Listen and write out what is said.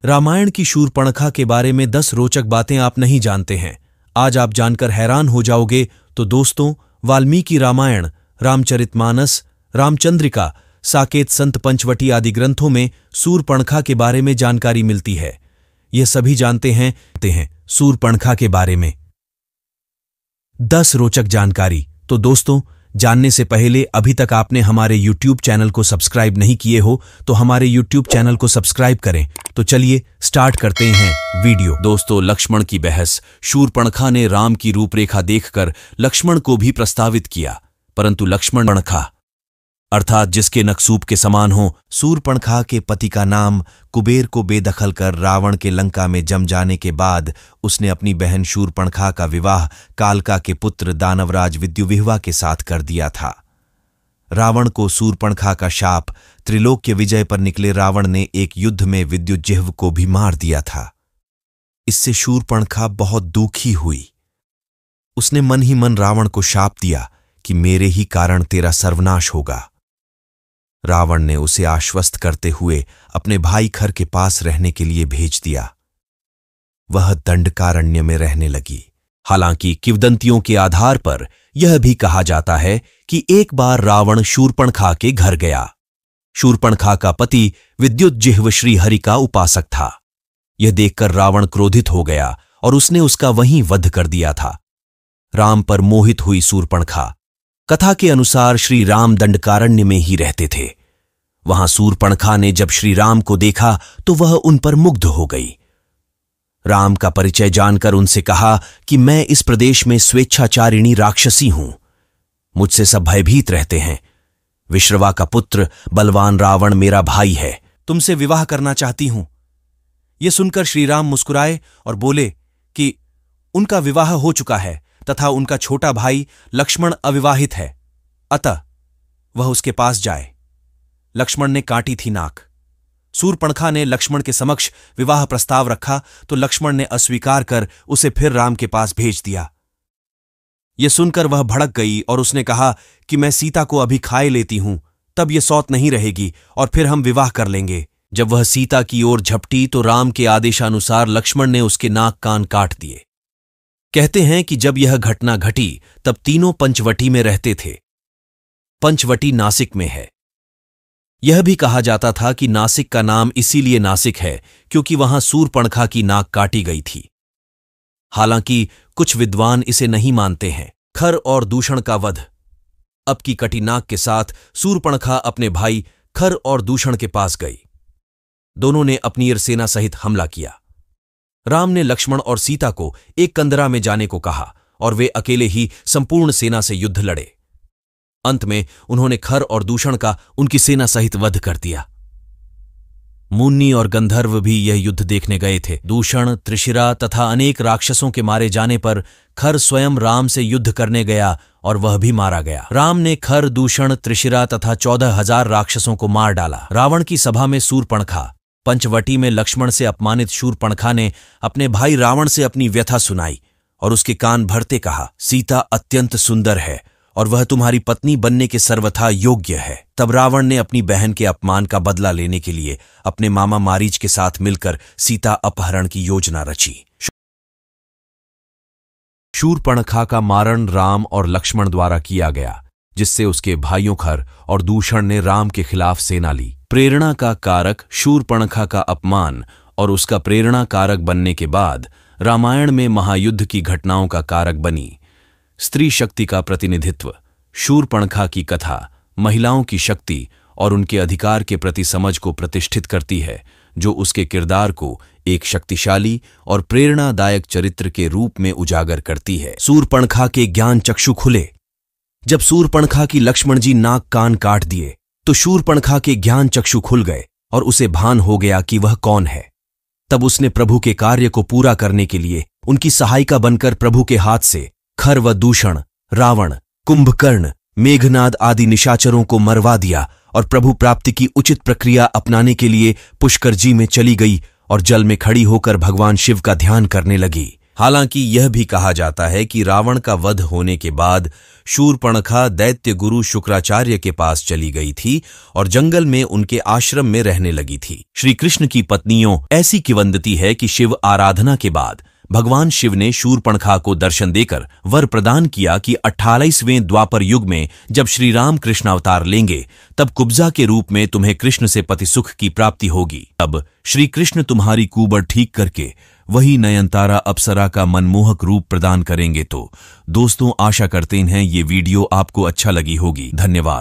रामायण की शूर्पणखा के बारे में 10 रोचक बातें आप नहीं जानते हैं। आज आप जानकर हैरान हो जाओगे। तो दोस्तों, वाल्मीकि रामायण, रामचरितमानस, रामचंद्रिका, साकेत, संत पंचवटी आदि ग्रंथों में शूर्पणखा के बारे में जानकारी मिलती है। यह सभी जानते हैं शूर्पणखा के बारे में 10 रोचक जानकारी। तो दोस्तों, जानने से पहले अभी तक आपने हमारे YouTube चैनल को सब्सक्राइब नहीं किए हो तो हमारे YouTube चैनल को सब्सक्राइब करें। तो चलिए स्टार्ट करते हैं वीडियो। दोस्तों, लक्ष्मण की बहस। शूर्पणखा ने राम की रूपरेखा देखकर लक्ष्मण को भी प्रस्तावित किया, परंतु लक्ष्मणखा अर्थात जिसके नकसूब के समान हो। शूर्पणखा के पति का नाम कुबेर को बेदखल कर रावण के लंका में जम जाने के बाद उसने अपनी बहन शूर्पणखा का विवाह कालका के पुत्र दानवराज विद्युविह्वा के साथ कर दिया था। रावण को शूर्पणखा का शाप, त्रिलोक्य विजय पर निकले रावण ने एक युद्ध में विद्युजिह्व को भी मार दिया था। इससे शूर्पणखा बहुत दुखी हुई। उसने मन ही मन रावण को शाप दिया कि मेरे ही कारण तेरा सर्वनाश होगा। रावण ने उसे आश्वस्त करते हुए अपने भाई खर के पास रहने के लिए भेज दिया। वह दंडकारण्य में रहने लगी। हालांकि किंवदंतियों के आधार पर यह भी कहा जाता है कि एक बार रावण शूर्पणखा के घर गया। शूर्पणखा का पति विद्युजिह्व श्रीहरि का उपासक था। यह देखकर रावण क्रोधित हो गया और उसने उसका वहीं वध कर दिया था। राम पर मोहित हुई शूर्पणखा। कथा के अनुसार श्री राम दंडकारण्य में ही रहते थे। वहां शूर्पणखा ने जब श्री राम को देखा तो वह उन पर मुग्ध हो गई। राम का परिचय जानकर उनसे कहा कि मैं इस प्रदेश में स्वेच्छाचारिणी राक्षसी हूं। मुझसे सब भयभीत रहते हैं। विश्रवा का पुत्र बलवान रावण मेरा भाई है। तुमसे विवाह करना चाहती हूं। यह सुनकर श्रीराम मुस्कुराए और बोले कि उनका विवाह हो चुका है तथा उनका छोटा भाई लक्ष्मण अविवाहित है, अतः वह उसके पास जाए। लक्ष्मण ने काटी थी नाक। शूर्पणखा ने लक्ष्मण के समक्ष विवाह प्रस्ताव रखा तो लक्ष्मण ने अस्वीकार कर उसे फिर राम के पास भेज दिया। यह सुनकर वह भड़क गई और उसने कहा कि मैं सीता को अभी खाए लेती हूं, तब यह सौत नहीं रहेगी और फिर हम विवाह कर लेंगे। जब वह सीता की ओर झपटी तो राम के आदेशानुसार लक्ष्मण ने उसके नाक कान काट दिए। कहते हैं कि जब यह घटना घटी तब तीनों पंचवटी में रहते थे। पंचवटी नासिक में है। यह भी कहा जाता था कि नासिक का नाम इसीलिए नासिक है क्योंकि वहां शूर्पणखा की नाक काटी गई थी। हालांकि कुछ विद्वान इसे नहीं मानते हैं। खर और दूषण का वध। अब की कटी नाक के साथ शूर्पणखा अपने भाई खर और दूषण के पास गई। दोनों ने अपनी सेना सहित हमला किया। राम ने लक्ष्मण और सीता को एक कंदरा में जाने को कहा और वे अकेले ही संपूर्ण सेना से युद्ध लड़े। अंत में उन्होंने खर और दूषण का उनकी सेना सहित वध कर दिया। मुन्नी और गंधर्व भी यह युद्ध देखने गए थे। दूषण, त्रिशिरा तथा अनेक राक्षसों के मारे जाने पर खर स्वयं राम से युद्ध करने गया और वह भी मारा गया। राम ने खर, दूषण, त्रिशिरा तथा 14,000 राक्षसों को मार डाला। रावण की सभा में शूर्पणखा। पंचवटी में लक्ष्मण से अपमानित शूर्पणखा ने अपने भाई रावण से अपनी व्यथा सुनाई और उसके कान भरते कहा, सीता अत्यंत सुंदर है और वह तुम्हारी पत्नी बनने के सर्वथा योग्य है। तब रावण ने अपनी बहन के अपमान का बदला लेने के लिए अपने मामा मारीच के साथ मिलकर सीता अपहरण की योजना रची। शूर्पणखा का मारण राम और लक्ष्मण द्वारा किया गया, जिससे उसके भाइयों खर और दूषण ने राम के खिलाफ सेना ली। प्रेरणा का कारक शूर्पणखा का अपमान और उसका प्रेरणा कारक बनने के बाद रामायण में महायुद्ध की घटनाओं का कारक बनी। स्त्री शक्ति का प्रतिनिधित्व। शूर्पणखा की कथा महिलाओं की शक्ति और उनके अधिकार के प्रति समझ को प्रतिष्ठित करती है, जो उसके किरदार को एक शक्तिशाली और प्रेरणादायक चरित्र के रूप में उजागर करती है। शूर्पणखा के ज्ञान चक्षु खुले। जब शूर्पणखा की लक्ष्मण जी नाक कान काट दिए तो शूर्पणखा के ज्ञान चक्षु खुल गए और उसे भान हो गया कि वह कौन है। तब उसने प्रभु के कार्य को पूरा करने के लिए उनकी सहायिका बनकर प्रभु के हाथ से खर व दूषण, रावण, कुंभकर्ण, मेघनाद आदि निशाचरों को मरवा दिया और प्रभु प्राप्ति की उचित प्रक्रिया अपनाने के लिए पुष्कर जी में चली गई और जल में खड़ी होकर भगवान शिव का ध्यान करने लगी। हालांकि यह भी कहा जाता है कि रावण का वध होने के बाद शूर्पणखा दैत्य गुरु शुक्राचार्य के पास चली गई थी और जंगल में उनके आश्रम में रहने लगी थी। श्री कृष्ण की पत्नियों ऐसी किंवदंती है कि शिव आराधना के बाद भगवान शिव ने शूर्पणखा को दर्शन देकर वर प्रदान किया कि 28वें द्वापर युग में जब श्री राम कृष्ण अवतार लेंगे तब कुब्जा के रूप में तुम्हें कृष्ण से पति सुख की प्राप्ति होगी। तब श्री कृष्ण तुम्हारी कुबड़ ठीक करके वही नयनतारा अप्सरा का मनमोहक रूप प्रदान करेंगे। तो दोस्तों, आशा करते हैं ये वीडियो आपको अच्छा लगी होगी। धन्यवाद।